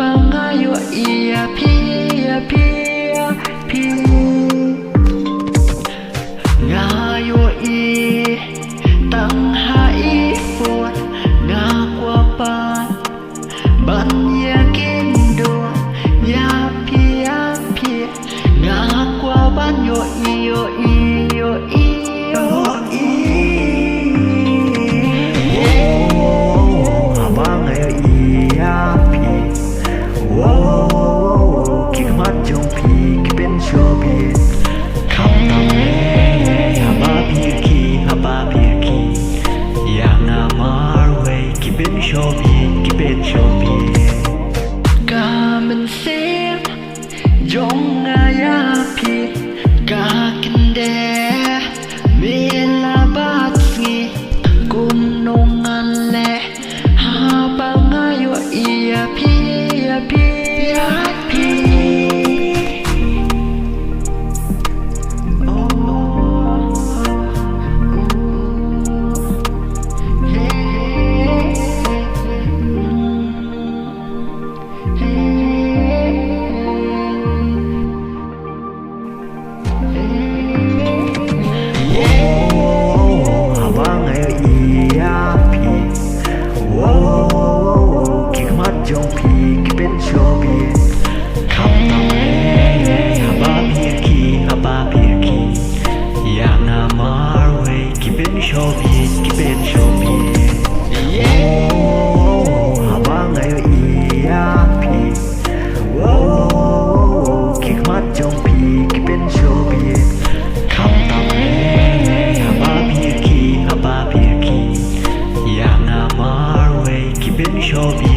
ngayo iya pia ngayo i tang hai buat ngakwa pan ban yakin do ya pia ngakwa ban yo Kamen sip jong ngaya pi kakende mila batngi kunongan le haba ngayo iya pi Show